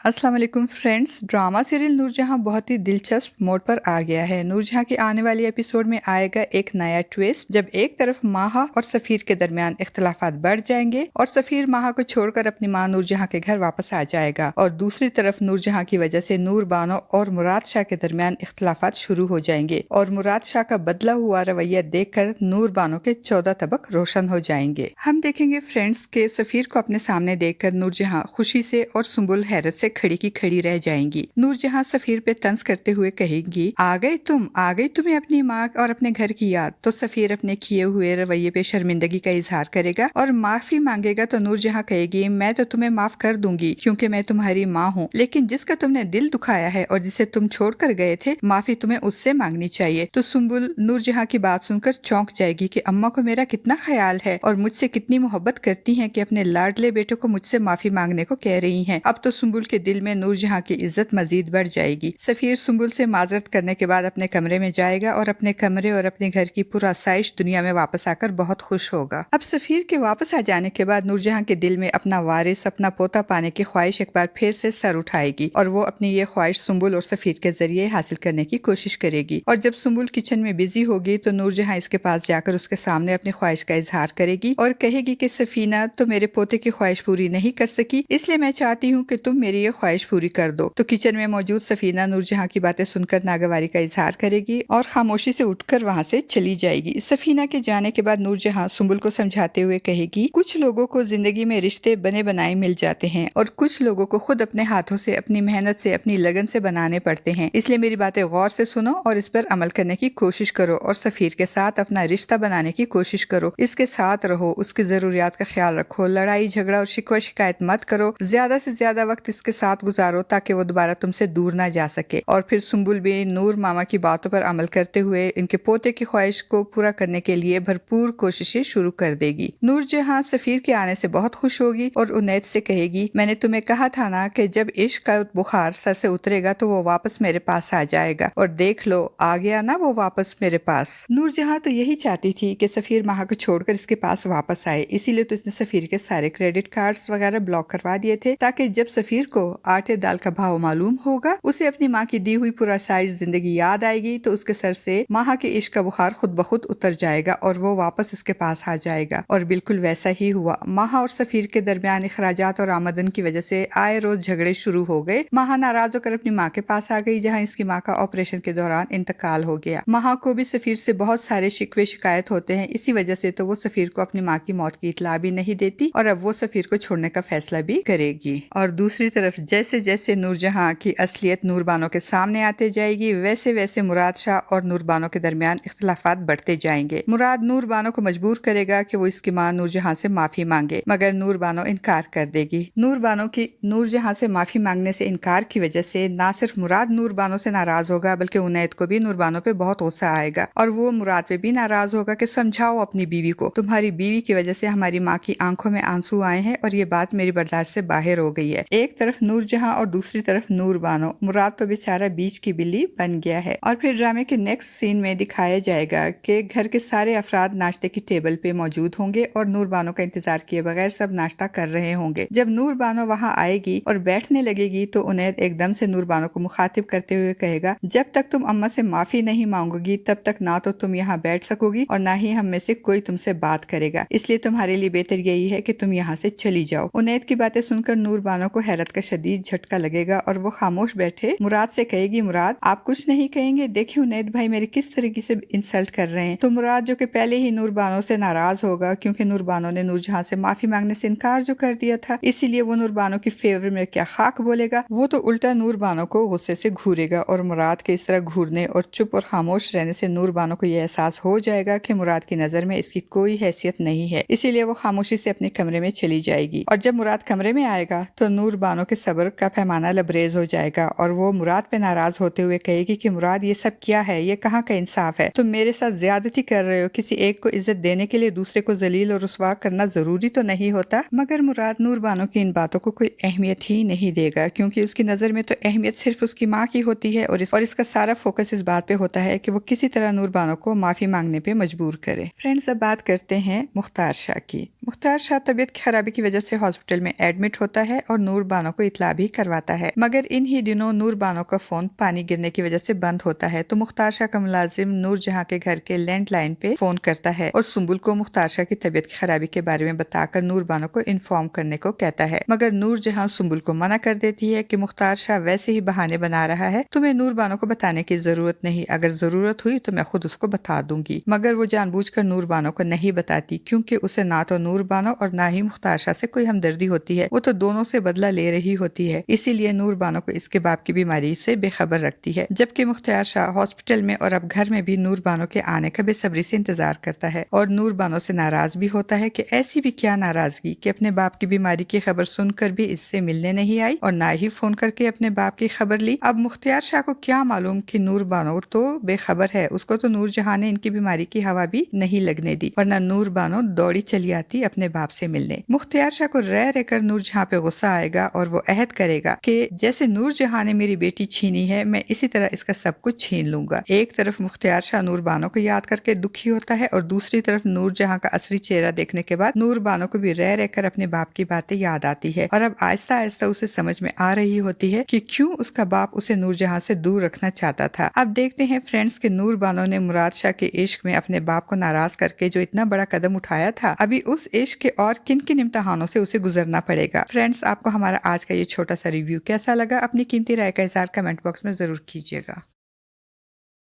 अस्सलाम वालेकुम friends. Drama serial Noor Jahan बहुत ही दिलचस्प मोड़ पर आ गया है। नूरजहां के आने वाले एपिसोड में आएगा एक नया ट्विस्ट, जब एक तरफ माहा और सफीर के दरमियान इख्तलाफात बढ़ जाएंगे और सफीर माहा को छोड़कर अपनी मां नूरजहां के घर वापस आ जाएगा और दूसरी तरफ नूरजहां की वजह से नूर बानो और मुराद शाह के दरमियान इख्तलाफात शुरू हो जाएंगे और मुराद शाह का बदला हुआ रवैया देखकर नूर बानो के 14 तबक रोशन हो जाएंगे। हम देखेंगे फ्रेंड्स के सफीर को अपने सामने देखकर नूरजहां खुशी से और सुंबुल हैरत से खड़ी की खड़ी रह जाएंगी। नूरजहां सफीर पे तंज करते हुए कहेंगी, आ गई तुम्हें अपनी माँ और अपने घर की याद। तो सफीर अपने किए हुए रवैये पे शर्मिंदगी का इजहार करेगा और माफी मांगेगा। तो नूरजहां कहेगी, मैं तो तुम्हें माफ कर दूंगी क्योंकि मैं तुम्हारी माँ हूँ, लेकिन जिसका तुमने दिल दुखाया है और जिसे तुम छोड़ कर गए थे, माफी तुम्हें उससे मांगनी चाहिए। तो सुंबुल नूरजहां की बात सुनकर चौंक जाएगी कि अम्मा को मेरा कितना ख्याल है और मुझसे कितनी मोहब्बत करती हैं कि अपने लाडले बेटे को मुझसे माफी मांगने को कह रही हैं। अब तो सुंबुल के दिल में नूरजहां की इज्जत मजीद बढ़ जाएगी। सफीर सुंबुल से माजरत करने के बाद अपने कमरे में जाएगा और अपने कमरे और अपने घर की पुरआसाइश दुनिया में वापस आकर बहुत खुश होगा। अब सफीर के वापस आ जाने के बाद नूरजहां के दिल में अपना वारिस, अपना पोता पाने की ख्वाहिश एक बार फिर से सर उठाएगी और वो अपनी ये ख्वाहिश सुंबुल और सफीर के जरिए हासिल करने की कोशिश करेगी। और जब सुंबुल किचन में बिजी होगी तो नूरजहां इसके पास जाकर उसके सामने अपनी ख्वाहिश का इजहार करेगी और कहेगी कि सफीना तो मेरे पोते की ख्वाहिश पूरी नहीं कर सकी, इसलिए मैं चाहती हूँ कि तुम मेरी ये ख्वाहिश पूरी कर दो। तो किचन में मौजूद सफीना नूरजहां की बातें सुनकर नागवारी का इजहार करेगी और खामोशी से उठकर वहाँ से चली जाएगी। सफीना के जाने के बाद नूरजहां सुंबुल को समझाते हुए कहेगी, कुछ लोगों को जिंदगी में रिश्ते बने बनाए मिल जाते हैं और कुछ लोगों को खुद अपने हाथों से, अपनी मेहनत से, अपनी लगन से बनाने पड़ते हैं। इसलिए मेरी बातें गौर से सुनो और इस पर अमल करने की कोशिश करो और सफीर के साथ अपना रिश्ता बनाने की कोशिश करो। इसके साथ रहो, उसकी जरूरियात का ख्याल रखो, लड़ाई झगड़ा और शिकवा शिकायत मत करो, ज्यादा से ज्यादा वक्त इसके साथ गुजारो ताकि वो दोबारा तुमसे दूर ना जा सके। और फिर सुंबुल भी नूर मामा की बातों पर अमल करते हुए इनके पोते की ख्वाहिश को पूरा करने के लिए भरपूर कोशिशें शुरू कर देगी। नूरजहां सफीर के आने से बहुत खुश होगी और उनैद से कहेगी, मैंने तुम्हें कहा था ना कि जब इश्क का बुखार सर से उतरेगा तो वो वापस मेरे पास आ जाएगा, और देख लो आ गया ना वो वापस मेरे पास। नूरजहां तो यही चाहती थी कि सफीर माहा को छोड़कर इसके पास वापस आए, इसीलिए तो इसने सफीर के सारे क्रेडिट कार्ड्स वगैरह ब्लॉक करवा दिए थे ताकि जब सफीर को आटे दाल का भाव मालूम होगा, उसे अपनी माँ की दी हुई पुरअसाइश जिंदगी याद आएगी तो उसके सर से माहा के इश्क का बुखार खुद ब खुद उतर जाएगा और वो वापस इसके पास आ जाएगा। और बिल्कुल वैसा ही हुआ। माहा और सफीर के दरमियान अखराजात और आमदन की वजह से आए रोज झगड़े शुरू हो गए। माहा नाराज होकर अपनी माँ के पास आ गई, जहाँ इसकी माँ का ऑपरेशन के दौरान इंतकाल हो गया। माहा को भी सफीर से बहुत सारे शिकवे शिकायत होते हैं, इसी वजह से तो वो सफीर को अपनी माँ की मौत की इतला भी नहीं देती और अब वो सफीर को छोड़ने का फैसला भी करेगी। और दूसरी तरफ जैसे जैसे नूरजहां की असलियत नूरबानो के सामने आते जाएगी, वैसे वैसे मुराद शाह और नूरबानो के दरमियान इख्तलाफात बढ़ते जाएंगे। मुराद नूरबानो को मजबूर करेगा कि वो इसकी मां नूरजहां से माफी मांगे, मगर नूरबानो इनकार कर देगी। नूरबानो की नूरजहां से माफी मांगने से इनकार की वजह से ना सिर्फ मुराद नूरबानो से नाराज होगा, बल्कि उनैद को भी नूरबानो पे बहुत गुस्सा आएगा और वो मुराद पे भी नाराज होगा कि समझाओ अपनी बीवी को, तुम्हारी बीवी की वजह से हमारी माँ की आंखों में आंसू आए हैं और ये बात मेरी बर्दाश्त से बाहर हो गई है। एक तरफ नूरजहां और दूसरी तरफ नूरबानो। मुराद तो बेचारा बीच की बिल्ली बन गया है। और फिर ड्रामे के नेक्स्ट सीन में दिखाया जाएगा कि घर के सारे अफराद नाश्ते की टेबल पे मौजूद होंगे और नूरबानो का इंतजार किए बगैर सब नाश्ता कर रहे होंगे। जब नूरबानो वहां आएगी और बैठने लगेगी तो उनैद एकदम से नूरबानो को मुखातिब करते हुए कहेगा, जब तक तुम अम्मा से माफी नहीं मांगोगी तब तक ना तो तुम यहाँ बैठ सकोगी और ना ही हम में से कोई तुमसे बात करेगा, इसलिए तुम्हारे लिए बेहतर यही है कि तुम यहाँ से चली जाओ। उनैद की बातें सुनकर नूरबानो को हैरत का शदीद झटका लगेगा और वो खामोश बैठे मुराद से कहेगी, मुराद आप कुछ नहीं कहेंगे? देखिए उनैद भाई मेरे किस तरीके से इंसल्ट कर रहे हैं। तो मुराद जो कि पहले ही नूरबानो से नाराज होगा क्योंकि नूरबानो ने नूरजहां से माफी मांगने से इनकार जो कर दिया था, इसीलिए वो नूरबानो की फेवर में क्या खाक बोलेगा, वो तो उल्टा नूरबानो को गुस्से से घूरेगा। और मुराद के इस तरह घूरने और चुप और खामोश रहने से नूरबानो को यह एहसास हो जाएगा कि मुराद की नजर में इसकी कोई हैसियत नहीं है, इसीलिए वो खामोशी से अपने कमरे में चली जाएगी। और जब मुराद कमरे में आएगा तो नूरबानो के सब्र का पैमाना लबरेज हो जाएगा और वो मुराद पे नाराज होते हुए कहेगी कि मुराद ये सब क्या है, ये कहाँ का इंसाफ है, तुम मेरे साथ ज्यादती कर रहे हो। किसी एक को इज्जत देने के लिए दूसरे को जलील और रुस्वा करना जरूरी तो नहीं होता। मगर मुराद नूरबानो की इन बातों को कोई अहमियत ही नहीं देगा क्योंकि उसकी नजर में तो अहमियत सिर्फ उसकी माँ की होती है और इसका सारा फोकस इस बात पे होता है कि वो किसी तरह नूरबानो को माफी मांगने पे मजबूर करे। फ्रेंड्स, अब बात करते हैं मुख्तार शाह की। मुख्तार शाह तबीयत खराबी की वजह से हॉस्पिटल में एडमिट होता है और नूरबानो को इत्तला भी करवाता है। मगर इन ही दिनों नूर बानो का फोन पानी गिरने की वजह से बंद होता है, तो मुख्तार शाह का मुलाजिम नूर जहां के घर के लैंडलाइन पे फोन करता है और सुम्बुल को मुख्तार शाह की तबीयत की खराबी के बारे में बताकर नूर बानो को इन्फॉर्म करने को कहता है। मगर नूर जहां सुम्बुल को मना कर देती है कि मुख्तार शाह वैसे ही बहाने बना रहा है, तुम्हें नूर बानो को बताने की जरूरत नहीं, अगर जरूरत हुई तो मैं खुद उसको बता दूंगी। मगर वो जानबूझकर नूर बानो को नहीं बताती, क्योंकि उसे ना तो नूर बानो और ना ही मुख्तार शाह से कोई हमदर्दी होती है, वो तो दोनों से बदला ले रही होती है। इसीलिए नूर बानो को इसके बाप की बीमारी से बेखबर रखती है, जबकि मुख्तार शाह हॉस्पिटल में और अब घर में भी नूर बानो के आने का बेसब्री से इंतजार करता है और नूर बानो से नाराज भी होता है कि ऐसी भी क्या नाराजगी कि अपने बाप की बीमारी की खबर सुनकर भी इससे मिलने नहीं आई और ना ही फोन करके अपने बाप की खबर ली। अब मुख्तार शाह को क्या मालूम कि नूर बानो तो बेखबर है, उसको तो नूर जहां ने इनकी बीमारी की हवा भी नहीं लगने दी, वरना नूर बानो दौड़ी चली आती अपने बाप से मिलने। मुख्तार शाह को रह रहकर नूर जहां पे गुस्सा आएगा और वो अहद करेगा कि जैसे नूर जहां ने मेरी बेटी छीनी है, मैं इसी तरह इसका सब कुछ छीन लूंगा। एक तरफ मुख्तार शाह नूर बानो को याद करके दुखी होता है और दूसरी तरफ नूर जहां का असली चेहरा देखने के बाद नूर बानो को भी रह रहकर अपने बाप की बातें याद आती है और अब आहिस्ता आहिस्ता उसे समझ में आ रही होती है कि क्यों उसका बाप उसे नूर जहां से दूर रखना चाहता था। अब देखते हैं फ्रेंड्स कि नूर बानो ने मुराद शाह के इश्क में अपने बाप को नाराज करके जो इतना बड़ा कदम उठाया था, अभी उस इश्क के और किन किन इम्तिहानों से उसे गुजरना पड़ेगा। फ्रेंड्स, आपको हमारा आज का ये छोटा सा रिव्यू कैसा लगा? अपनी कीमती राय का इज़हार कमेंट बॉक्स में जरूर कीजिएगा।